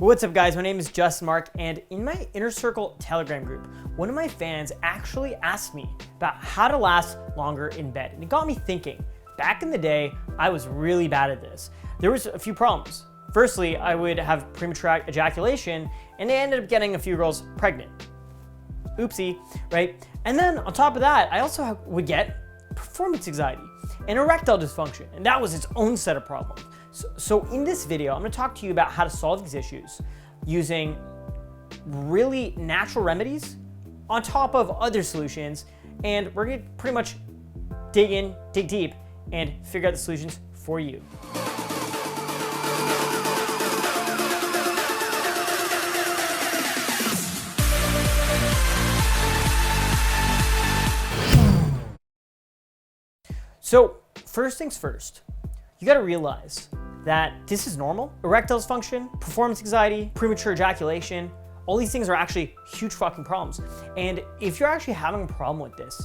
What's up guys, my name is just Marc, and in my Inner Circle Telegram group, one of my fans actually asked me about how to last longer in bed. And it got me thinking, back in the day, I was really bad at this. There was a few problems. Firstly, I would have premature ejaculation, and I ended up getting a few girls pregnant. Oopsie, right? And then on top of that, I also would get performance anxiety and erectile dysfunction, and that was its own set of problems. So in this video, I'm gonna talk to you about how to solve these issues using really natural remedies on top of other solutions, and we're gonna pretty much dig deep, and figure out the solutions for you. So first things first, you gotta realize that this is normal. Erectile dysfunction, performance anxiety, premature ejaculation, all these things are actually huge fucking problems. And if you're actually having a problem with this,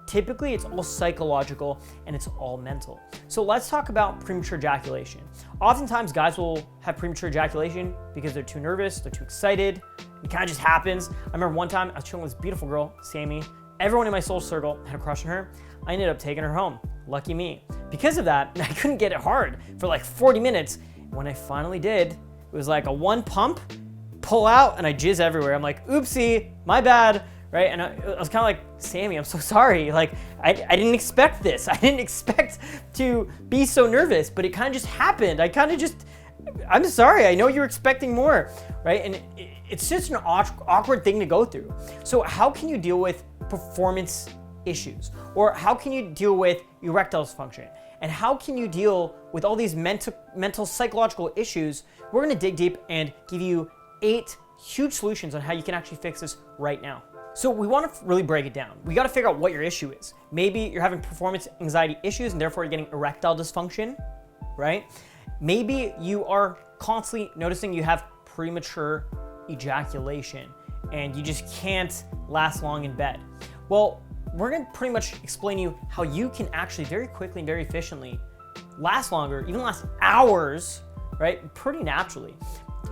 typically it's all psychological and it's all mental. So let's talk about premature ejaculation. Oftentimes guys will have premature ejaculation because they're too nervous, they're too excited. It kind of just happens. I remember one time I was chilling with this beautiful girl, Sammy. Everyone in my social circle had a crush on her. I ended up taking her home. Lucky me. Because of that, I couldn't get it hard for like 40 minutes. When I finally did, it was like a one pump, pull out, and I jizz everywhere. I'm like, oopsie, my bad, right? And I was kind of like, Sammy, I'm so sorry. Like, I didn't expect this. I didn't expect to be so nervous, but it kind of just happened. I'm sorry, I know you're expecting more, right? And it's just an awkward thing to go through. So how can you deal with performance issues? Or how can you deal with erectile dysfunction? And how can you deal with all these mental psychological issues? We're gonna dig deep and give you 8 huge solutions on how you can actually fix this right now. So we wanna really break it down. We gotta figure out what your issue is. Maybe you're having performance anxiety issues and therefore you're getting erectile dysfunction, right? Maybe you are constantly noticing you have premature ejaculation and you just can't last long in bed. Well, we're gonna pretty much explain to you how you can actually very quickly and very efficiently last longer, even last hours, right? Pretty naturally,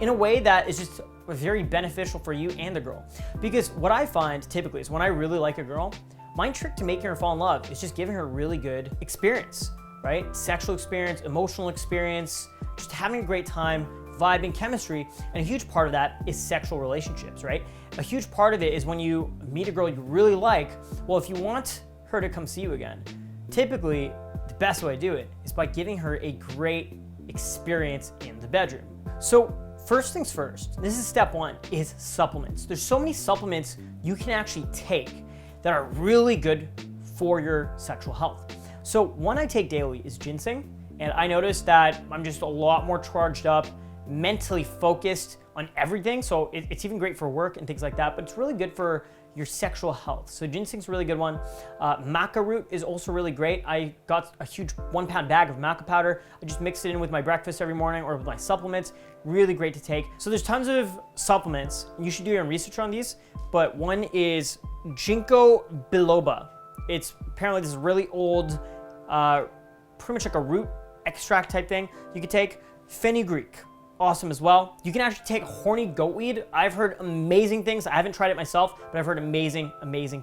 in a way that is just very beneficial for you and the girl. Because what I find typically is when I really like a girl, my trick to making her fall in love is just giving her really good experience, right? Sexual experience, emotional experience, just having a great time, vibing, chemistry, and a huge part of that is sexual relationships, right? A huge part of it is when you meet a girl you really like, well, if you want her to come see you again, typically the best way to do it is by giving her a great experience in the bedroom. So first things first, this is step 1, is supplements. There's so many supplements you can actually take that are really good for your sexual health. So one I take daily is ginseng, and I noticed that I'm just a lot more charged up, mentally focused on everything. So it's even great for work and things like that, but it's really good for your sexual health. So ginseng's a really good one. Maca root is also really great. I got a huge 1-pound bag of maca powder. I just mix it in with my breakfast every morning or with my supplements. Really great to take. So there's tons of supplements. You should do your own research on these, but one is ginkgo biloba. It's apparently this really old, pretty much like a root extract type thing. You could take fenugreek. Awesome as well. You can actually take horny goatweed. I've heard amazing things. I haven't tried it myself, but I've heard amazing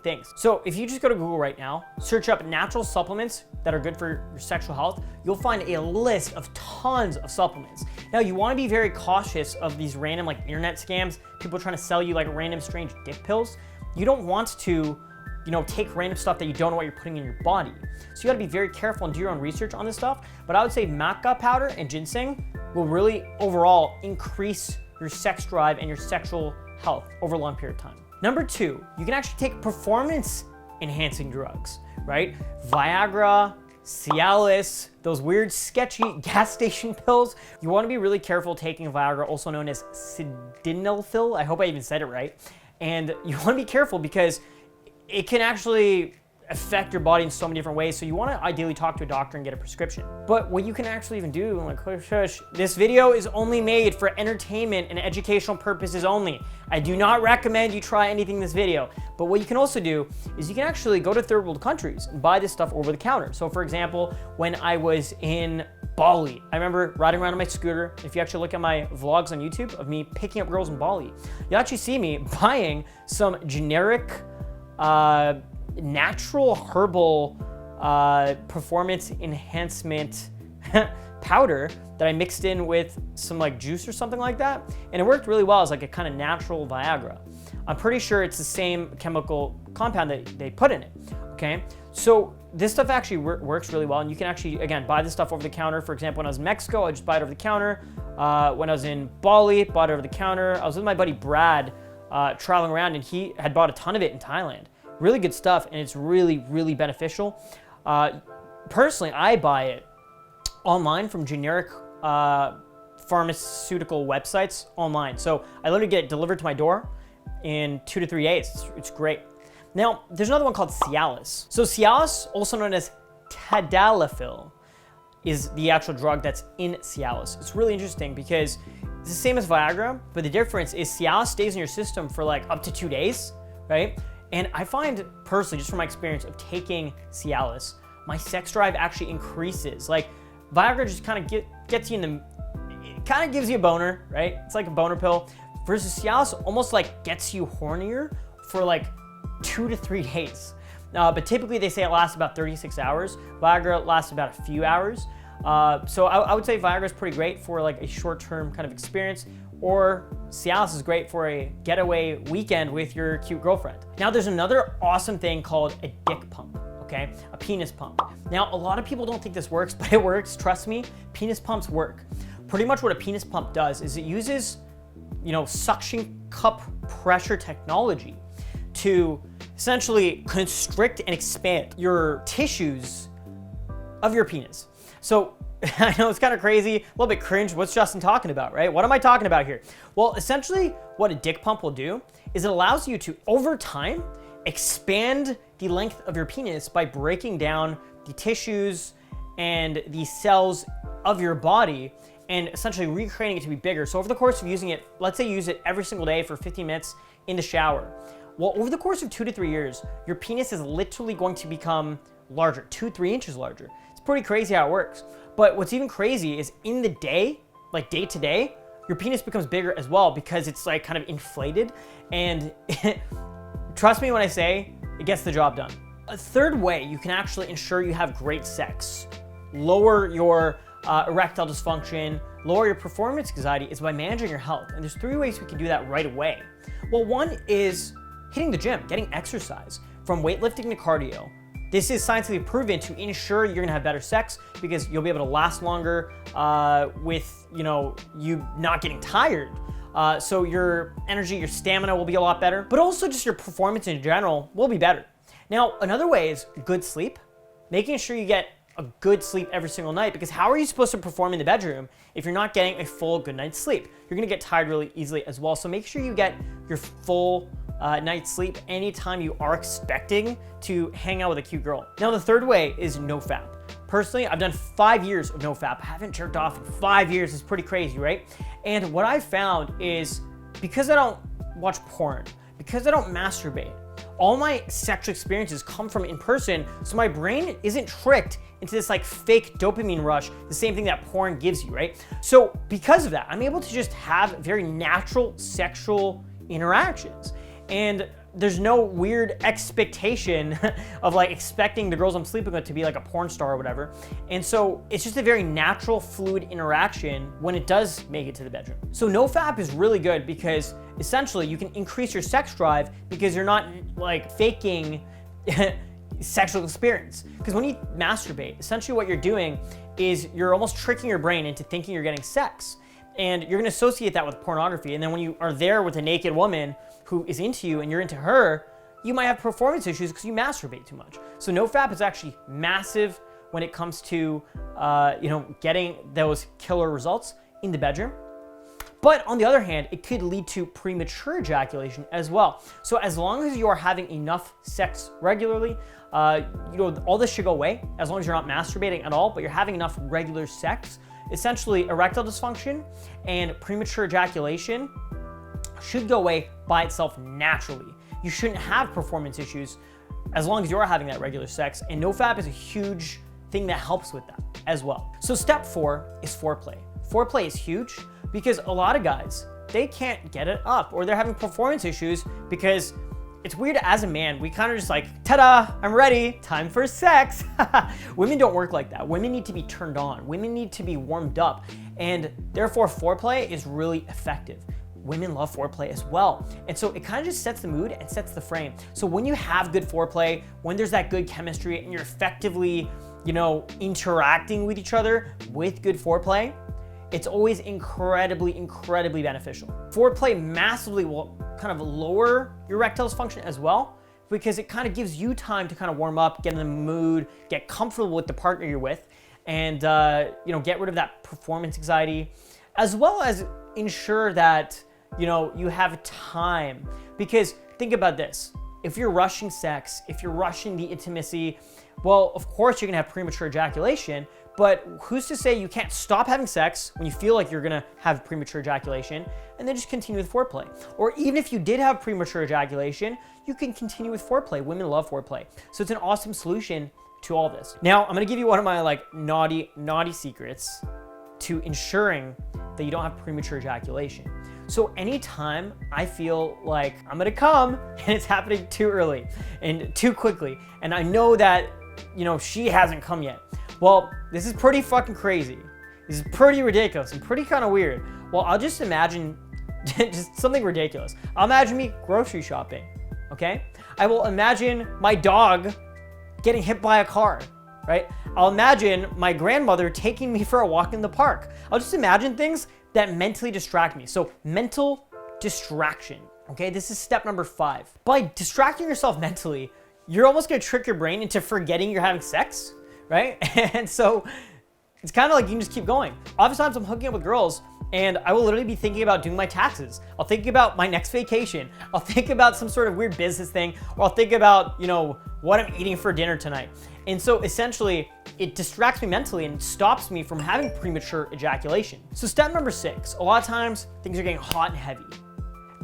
things. So if you just go to Google right now, search up natural supplements that are good for your sexual health, you'll find a list of tons of supplements. Now you wanna be very cautious of these random like internet scams, people trying to sell you like random strange dick pills. You don't want to take random stuff that you don't know what you're putting in your body. So you gotta be very careful and do your own research on this stuff. But I would say maca powder and ginseng will really overall increase your sex drive and your sexual health over a long period of time. Number 2, you can actually take performance enhancing drugs, right? Viagra, Cialis, those weird sketchy gas station pills. You wanna be really careful taking Viagra, also known as sildenafil. I hope I even said it right. And you wanna be careful because it can actually affect your body in so many different ways. So you want to ideally talk to a doctor and get a prescription. But what you can actually even do, like, shush, this video is only made for entertainment and educational purposes only. I do not recommend you try anything in this video. But what you can also do is you can actually go to third world countries and buy this stuff over the counter. So for example, when I was in Bali. I remember riding around on my scooter. If you actually look at my vlogs on YouTube of me picking up girls in Bali, you actually see me buying some generic, natural herbal performance enhancement powder that I mixed in with some like juice or something like that. And it worked really well as like a kind of natural Viagra. I'm pretty sure it's the same chemical compound that they put in it, okay? So this stuff actually works really well, and you can actually, again, buy this stuff over the counter. For example, when I was in Mexico, I just buy it over the counter. When I was in Bali, bought it over the counter. I was with my buddy Brad traveling around, and he had bought a ton of it in Thailand. Really good stuff, and it's really, really beneficial. Personally, I buy it online from generic pharmaceutical websites online. So I literally get it delivered to my door in 2 to 3 days. It's great. Now, there's another one called Cialis. So Cialis, also known as tadalafil, is the actual drug that's in Cialis. It's really interesting because it's the same as Viagra, but the difference is Cialis stays in your system for like up to 2 days, right? And I find personally, just from my experience of taking Cialis, my sex drive actually increases. Like Viagra just kind of gets you in the, it kind of gives you a boner, right? It's like a boner pill. Versus Cialis almost like gets you hornier for like 2 to 3 days. But typically they say it lasts about 36 hours. Viagra lasts about a few hours. So I would say Viagra is pretty great for like a short-term kind of experience, or Cialis is great for a getaway weekend with your cute girlfriend. Now there's another awesome thing called a dick pump, okay? A penis pump. Now a lot of people don't think this works, but it works, trust me, penis pumps work. Pretty much what a penis pump does is it uses, you know, suction cup pressure technology to essentially constrict and expand your tissues of your penis. So I know it's kind of crazy, a little bit cringe. What's Justin talking about, right? What am I talking about here? Well, essentially what a dick pump will do is it allows you to, over time, expand the length of your penis by breaking down the tissues and the cells of your body and essentially recreating it to be bigger. So over the course of using it, let's say you use it every single day for 15 minutes in the shower. Well, over the course of 2 to 3 years, your penis is literally going to become larger, 2-3 inches larger. It's pretty crazy how it works. But what's even crazy is in the day, like day to day, your penis becomes bigger as well because it's like kind of inflated. And trust me when I say it gets the job done. A third way you can actually ensure you have great sex, lower your erectile dysfunction, lower your performance anxiety, is by managing your health. And there's 3 ways we can do that right away. Well, one is hitting the gym, getting exercise, from weightlifting to cardio. This is scientifically proven to ensure you're gonna have better sex because you'll be able to last longer with, you know, you not getting tired. So your energy, your stamina will be a lot better, but also just your performance in general will be better. Now, another way is good sleep, making sure you get a good sleep every single night, because how are you supposed to perform in the bedroom if you're not getting a full good night's sleep? You're gonna get tired really easily as well. So make sure you get your full night's sleep anytime you are expecting to hang out with a cute girl. Now the third way is Nofap. Personally, I've done 5 years of Nofap. I haven't jerked off in 5 years. It's pretty crazy, right? And what I've found is because I don't watch porn, because I don't masturbate, all my sexual experiences come from in person, so my brain isn't tricked into this like fake dopamine rush, the same thing that porn gives you, right? So because of that, I'm able to just have very natural sexual interactions. And there's no weird expectation of like expecting the girls I'm sleeping with to be like a porn star or whatever. And so it's just a very natural, fluid interaction when it does make it to the bedroom. So Nofap is really good because essentially you can increase your sex drive because you're not like faking sexual experience. Because when you masturbate, essentially what you're doing is you're almost tricking your brain into thinking you're getting sex. And you're gonna associate that with pornography. And then when you are there with a naked woman who is into you and you're into her, you might have performance issues because you masturbate too much. So Nofap is actually massive when it comes to you know, getting those killer results in the bedroom. But on the other hand, it could lead to premature ejaculation as well. So as long as you are having enough sex regularly, you know, all this should go away as long as you're not masturbating at all, but you're having enough regular sex. Essentially, erectile dysfunction and premature ejaculation should go away by itself naturally. You shouldn't have performance issues as long as you're having that regular sex. And Nofap is a huge thing that helps with that as well. So step 4 is foreplay. Foreplay is huge because a lot of guys, they can't get it up, or they're having performance issues because it's weird. As a man, we kind of just like, ta-da, I'm ready, time for sex. Women don't work like that. Women need to be turned on. Women need to be warmed up, and therefore foreplay is really effective. Women love foreplay as well. And so it kind of just sets the mood and sets the frame. So when you have good foreplay, when there's that good chemistry and you're effectively, interacting with each other with good foreplay, it's always incredibly, incredibly beneficial. Foreplay massively will kind of lower your erectile dysfunction as well, because it kind of gives you time to kind of warm up, get in the mood, get comfortable with the partner you're with, and get rid of that performance anxiety, as well as ensure that you have time. Because think about this, if you're rushing sex, if you're rushing the intimacy, well, of course you're gonna have premature ejaculation, but who's to say you can't stop having sex when you feel like you're gonna have premature ejaculation and then just continue with foreplay? Or even if you did have premature ejaculation, you can continue with foreplay. Women love foreplay. So it's an awesome solution to all this. Now, I'm gonna give you one of my naughty secrets to ensuring that you don't have premature ejaculation. So anytime I feel like I'm gonna come and it's happening too early and too quickly, and I know that, she hasn't come yet, well, this is pretty fucking crazy. This is pretty ridiculous and pretty kind of weird. Well, I'll just imagine just something ridiculous. I'll imagine me grocery shopping, okay? I will imagine my dog getting hit by a car, right? I'll imagine my grandmother taking me for a walk in the park. I'll just imagine things that mentally distract me. So mental distraction, okay? This is step number 5. By distracting yourself mentally, you're almost gonna trick your brain into forgetting you're having sex, right? And so it's kind of like you can just keep going. Oftentimes I'm hooking up with girls and I will literally be thinking about doing my taxes. I'll think about my next vacation. I'll think about some sort of weird business thing, or I'll think about, what I'm eating for dinner tonight. And so essentially it distracts me mentally and stops me from having premature ejaculation. So step number 6, a lot of times things are getting hot and heavy.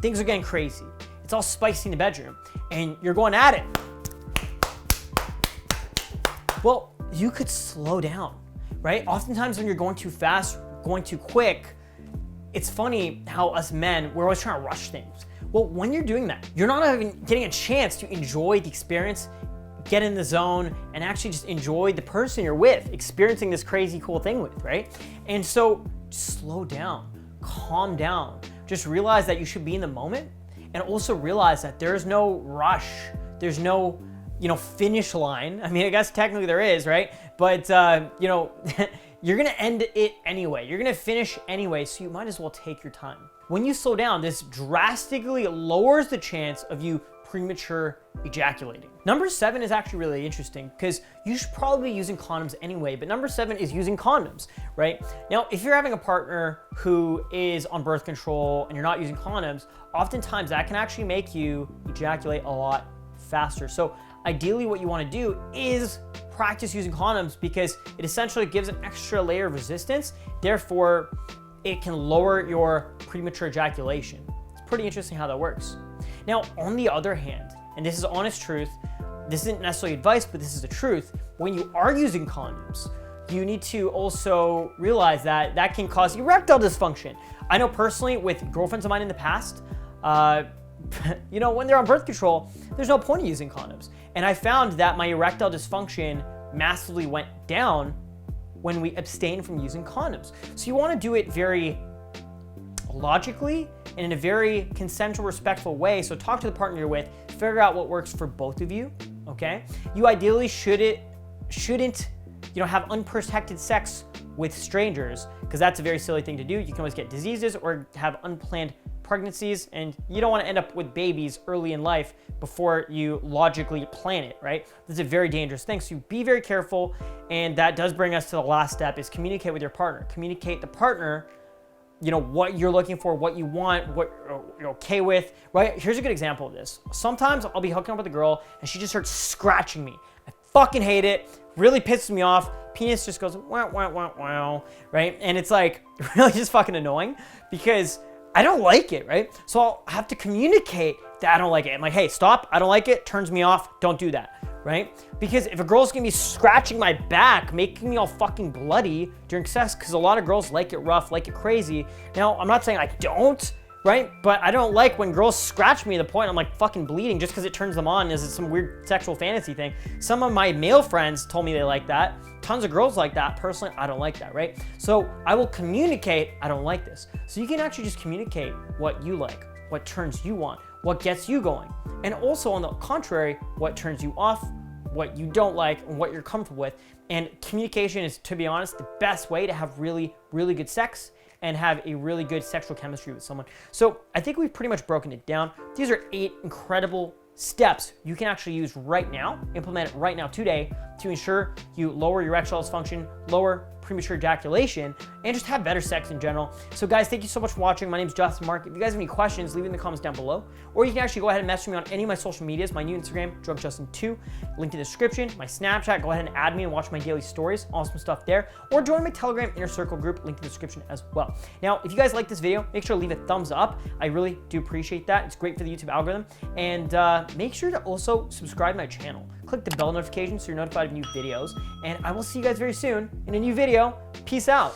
Things are getting crazy. It's all spicy in the bedroom and you're going at it. Well, you could slow down, right? Oftentimes when you're going too fast, going too quick, it's funny how us men, we're always trying to rush things. Well, when you're doing that, you're not even getting a chance to enjoy the experience, get in the zone, and actually just enjoy the person you're with, experiencing this crazy cool thing with, right? And so just slow down, calm down, just realize that you should be in the moment, and also realize that there's no rush, there's no finish line. I mean, I guess technically there is, right? But, you're gonna end it anyway. You're gonna finish anyway, so you might as well take your time. When you slow down, this drastically lowers the chance of you premature ejaculating. Number 7 is actually really interesting because you should probably be using condoms anyway, but number 7 is using condoms, right? Now, if you're having a partner who is on birth control and you're not using condoms, oftentimes that can actually make you ejaculate a lot faster. So ideally what you want to do is practice using condoms because it essentially gives an extra layer of resistance. Therefore, it can lower your premature ejaculation. It's pretty interesting how that works. Now, on the other hand, and this is honest truth, this isn't necessarily advice, but this is the truth. When you are using condoms, you need to also realize that that can cause erectile dysfunction. I know personally with girlfriends of mine in the past, when they're on birth control, there's no point in using condoms. And I found that my erectile dysfunction massively went down when we abstained from using condoms. So you want to do it very logically and in a very consensual, respectful way. So talk to the partner you're with, figure out what works for both of you, okay? You ideally shouldn't have unprotected sex with strangers because that's a very silly thing to do. You can always get diseases or have unplanned pregnancies, and you don't want to end up with babies early in life before you logically plan it, right? This is a very dangerous thing, so be very careful, and that does bring us to the last step, is communicate with your partner. Communicate the partner, what you're looking for, what you want, what you're okay with, right? Here's a good example of this. Sometimes I'll be hooking up with a girl, and she just starts scratching me. I fucking hate it, really pisses me off. Penis just goes, wow, wow, wow, wow, right? And it's like really just fucking annoying because I don't like it, right? So I'll have to communicate that I don't like it. I'm like, hey, stop, I don't like it, turns me off, don't do that, right? Because if a girl's gonna be scratching my back, making me all fucking bloody during sex, because a lot of girls like it rough, like it crazy. Now, I'm not saying I don't, right? But I don't like when girls scratch me to the point I'm like fucking bleeding just because it turns them on. Is it some weird sexual fantasy thing? Some of my male friends told me they like that. Tons of girls like that. Personally, I don't like that, right? So I will communicate, I don't like this. So you can actually just communicate what you like, what turns you on, what gets you going. And also on the contrary, what turns you off, what you don't like, and what you're comfortable with. And communication is, to be honest, the best way to have really, really good sex and have a really good sexual chemistry with someone. So I think we've pretty much broken it down. These are 8 incredible steps you can actually use right now, implement it right now today to ensure you lower your erectile dysfunction, lower premature ejaculation, and just have better sex in general. So guys, thank you so much for watching. My name is Justin Marc. If you guys have any questions, leave it in the comments down below. Or you can actually go ahead and message me on any of my social medias, my new Instagram, DrunkJustin2, link in the description, my Snapchat, go ahead and add me and watch my daily stories, awesome stuff there. Or join my Telegram Inner Circle group, link in the description as well. Now, if you guys like this video, make sure to leave a thumbs up. I really do appreciate that. It's great for the YouTube algorithm. And make sure to also subscribe to my channel. Click the bell notification so you're notified of new videos. And I will see you guys very soon in a new video. Peace out.